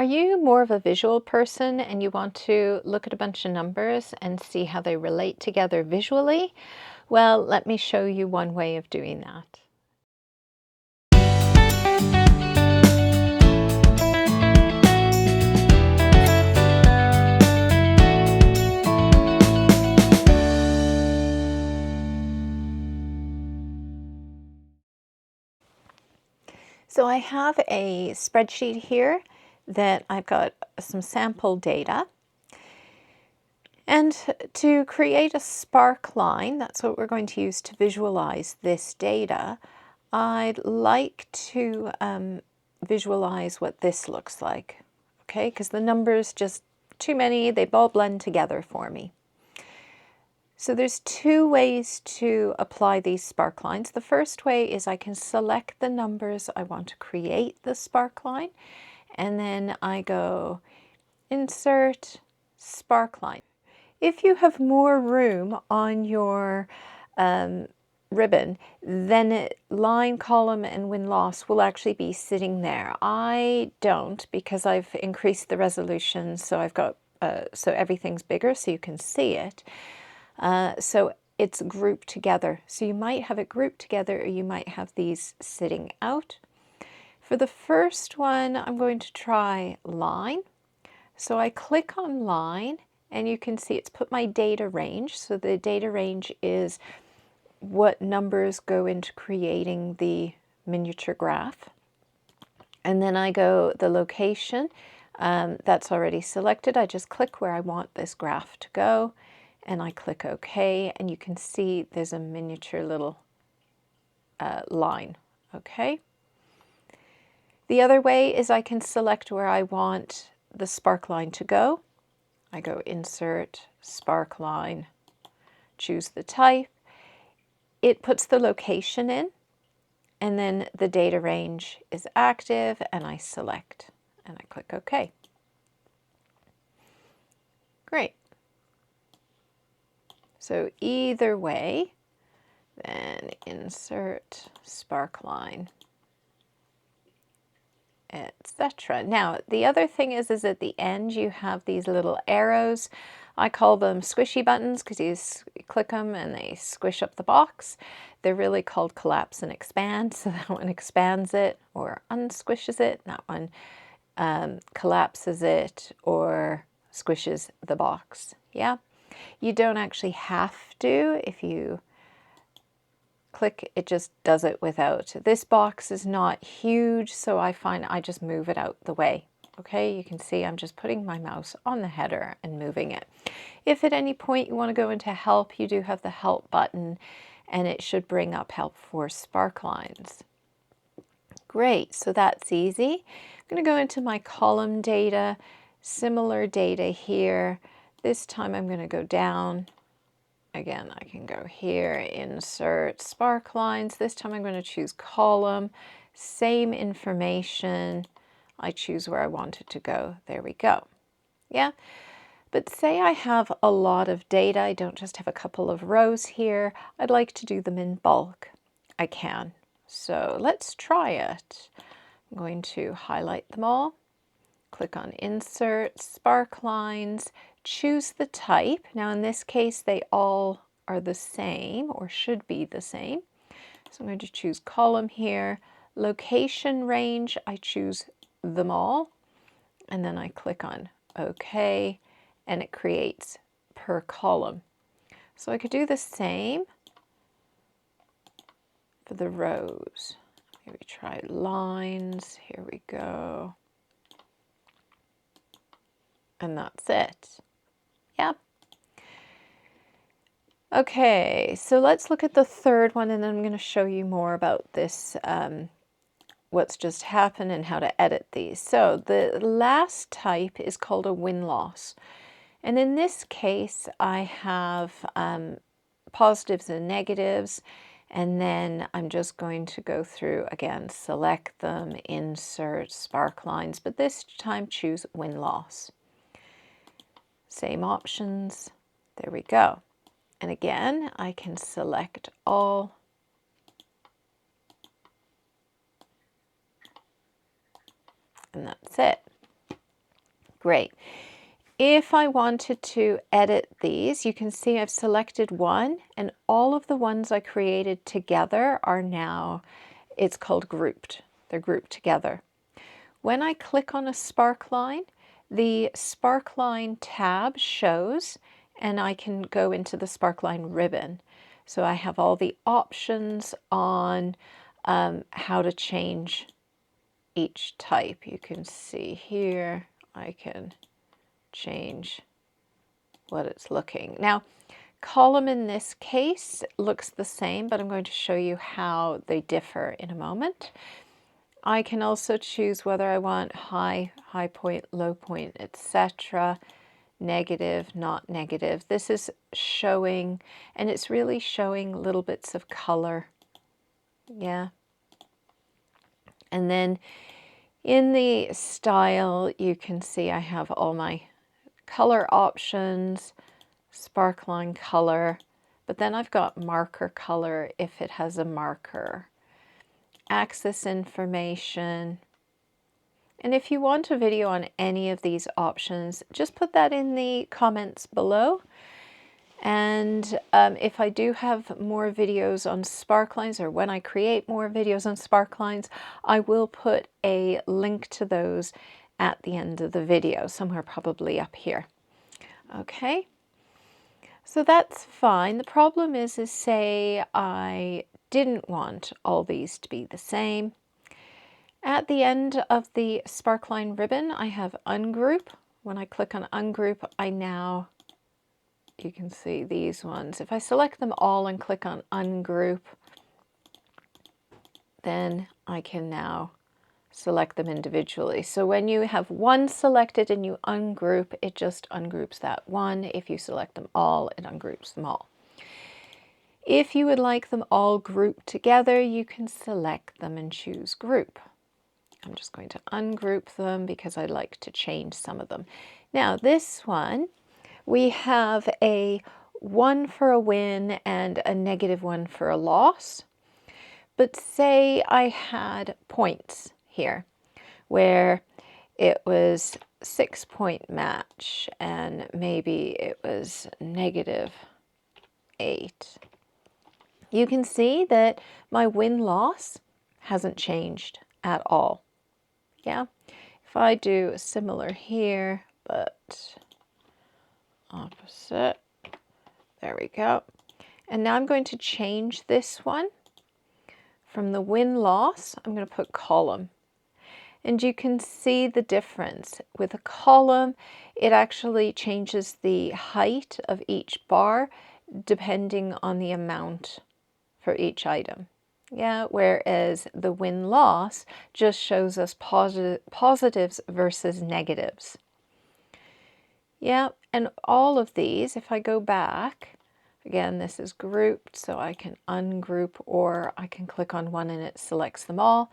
Are you more of a visual person and you want to look at a bunch of numbers and see how they relate together visually? Well, let me show you one way of doing that. So I have a spreadsheet here that I've got some sample data. And to create a sparkline, that's what we're going to use to visualize this data, I'd like to visualize what this looks like, okay? Because the numbers just too many, they all blend together for me. So there's two ways to apply these sparklines. The first way is I can select the numbers I want to create the sparkline, and then I go Insert, Sparkline. If you have more room on your ribbon, then line, column, and win-loss will actually be sitting there. I don't, because I've increased the resolution, so I've got so everything's bigger so you can see it. So it's grouped together. So you might have it grouped together, or you might have these sitting out. For the first one, I'm going to try line. So I click on line, and you can see it's put my data range. So the data range is what numbers go into creating the miniature graph. And then I go the location. That's already selected. I just click where I want this graph to go, and I click OK, and you can see there's a miniature little line, okay? The other way is I can select where I want the sparkline to go. I go Insert, Sparkline, choose the type. It puts the location in, and then the data range is active, and I select, and I click OK. Great. So either way, then Insert, Sparkline, etc. Now, the other thing is at the end you have these little arrows. I call them squishy buttons because you click them and they squish up the box. They're really called collapse and expand. So that one expands it or unsquishes it. That one collapses it or squishes the box. Yeah, you don't actually have to. If you click, it just does it without. This box is not huge, so I find I just move it out the way. Okay, you can see I'm just putting my mouse on the header and moving it. If at any point you want to go into help, you do have the help button, and it should bring up help for sparklines. Great, so that's easy. I'm going to go into my column data, similar data here. This time I'm going to go down. Again, I can go here, Insert, Sparklines. This time I'm going to choose column, same information. I choose where I want it to go. There we go. Yeah, but say I have a lot of data. I don't just have a couple of rows here. I'd like to do them in bulk. I can. So let's try it. I'm going to highlight them all. Click on Insert, Sparklines, choose the type. Now in this case, they all are the same or should be the same. So I'm going to choose column here. Location range, I choose them all. And then I click on OK, and it creates per column. So I could do the same for the rows. Maybe try lines. Here we go. And that's it. Yep. Okay, so let's look at the third one, and then I'm going to show you more about this, what's just happened and how to edit these. So the last type is called a win-loss. And in this case, I have positives and negatives, and then I'm just going to go through, again, select them, insert, sparklines, but this time choose win-loss. Same options, there we go. And again, I can select all. And that's it. Great. If I wanted to edit these, you can see I've selected one, and all of the ones I created together are now, it's called grouped. They're grouped together. When I click on a sparkline, the sparkline tab shows, and I can go into the sparkline ribbon. So I have all the options on how to change each type. You can see here, I can change what it's looking. Now, column in this case looks the same, but I'm going to show you how they differ in a moment. I can also choose whether I want high point, low point, etc., negative, not negative. This is showing, and it's really showing little bits of color. Yeah. And then in the style, you can see I have all my color options, sparkline color, but then I've got marker color if it has a marker, axis information. And if you want a video on any of these options, just put that in the comments below. And if I do have more videos on sparklines, or when I create more videos on sparklines, I will put a link to those at the end of the video, somewhere probably up here. Okay, so that's fine. The problem is say I didn't want all these to be the same. At the end of the sparkline ribbon, I have ungroup. When I click on ungroup, you can see these ones. If I select them all and click on ungroup, then I can now select them individually. So when you have one selected and you ungroup, it just ungroups that one. If you select them all, it ungroups them all. If you would like them all grouped together, you can select them and choose group. I'm just going to ungroup them because I'd like to change some of them. Now this one, we have a 1 for a win and a -1 for a loss. But say I had points here where it was 6-point match and maybe it was -8. You can see that my win-loss hasn't changed at all. Yeah, if I do similar here, but opposite, there we go. And now I'm going to change this one. From the win-loss, I'm going to put column. And you can see the difference. With a column, it actually changes the height of each bar depending on the amount for each item. Yeah, whereas the win-loss just shows us positives versus negatives. Yeah, and all of these, if I go back, again, this is grouped, so I can ungroup, or I can click on one and it selects them all.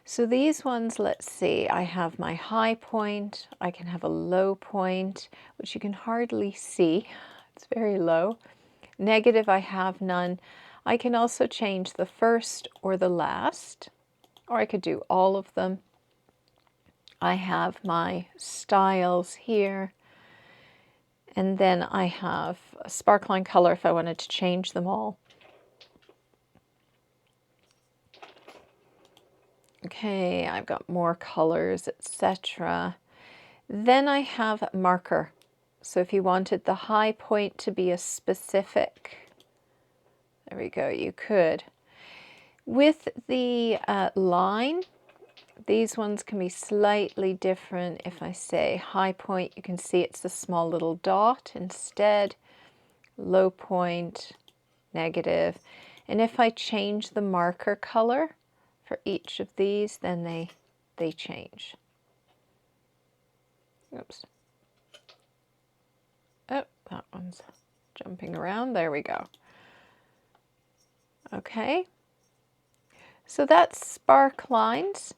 So these ones, let's see, I have my high point, I can have a low point, which you can hardly see. It's very low. Negative, I have none. I can also change the first or the last, or I could do all of them. I have my styles here. And then I have a sparkline color if I wanted to change them all. Okay, I've got more colors, etc. Then I have marker. So if you wanted the high point to be a specific, there we go, you could. With the line, these ones can be slightly different. If I say high point, you can see it's a small little dot instead. Low point, negative. And if I change the marker color for each of these, then they change. Oops. Oh, that one's jumping around. There we go. Okay. So that's sparklines.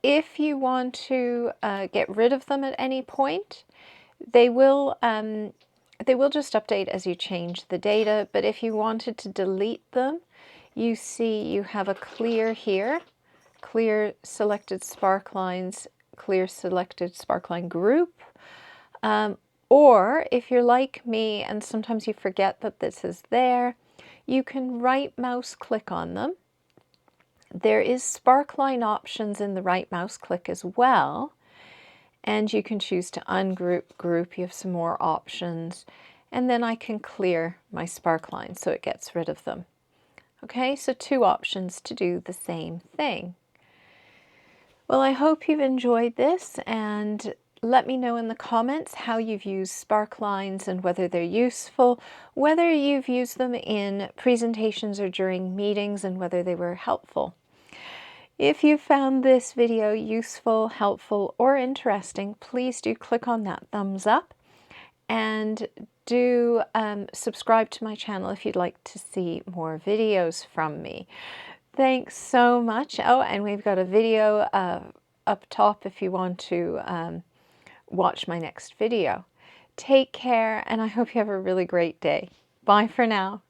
If you want to get rid of them at any point, they will just update as you change the data, but if you wanted to delete them, you see you have a clear here, clear selected sparklines, clear selected sparkline group. Or if you're like me and sometimes you forget that this is there, you can right mouse click on them. There is sparkline options in the right mouse click as well. And you can choose to ungroup, group. You have some more options. And then I can clear my sparkline so it gets rid of them. Okay, so 2 options to do the same thing. Well, I hope you've enjoyed this, and let me know in the comments how you've used sparklines and whether they're useful, whether you've used them in presentations or during meetings, and whether they were helpful. If you found this video useful, helpful, or interesting, please do click on that thumbs up, and do subscribe to my channel if you'd like to see more videos from me. Thanks so much. Oh, and we've got a video up top if you want to watch my next video. Take care, and I hope you have a really great day. Bye for now.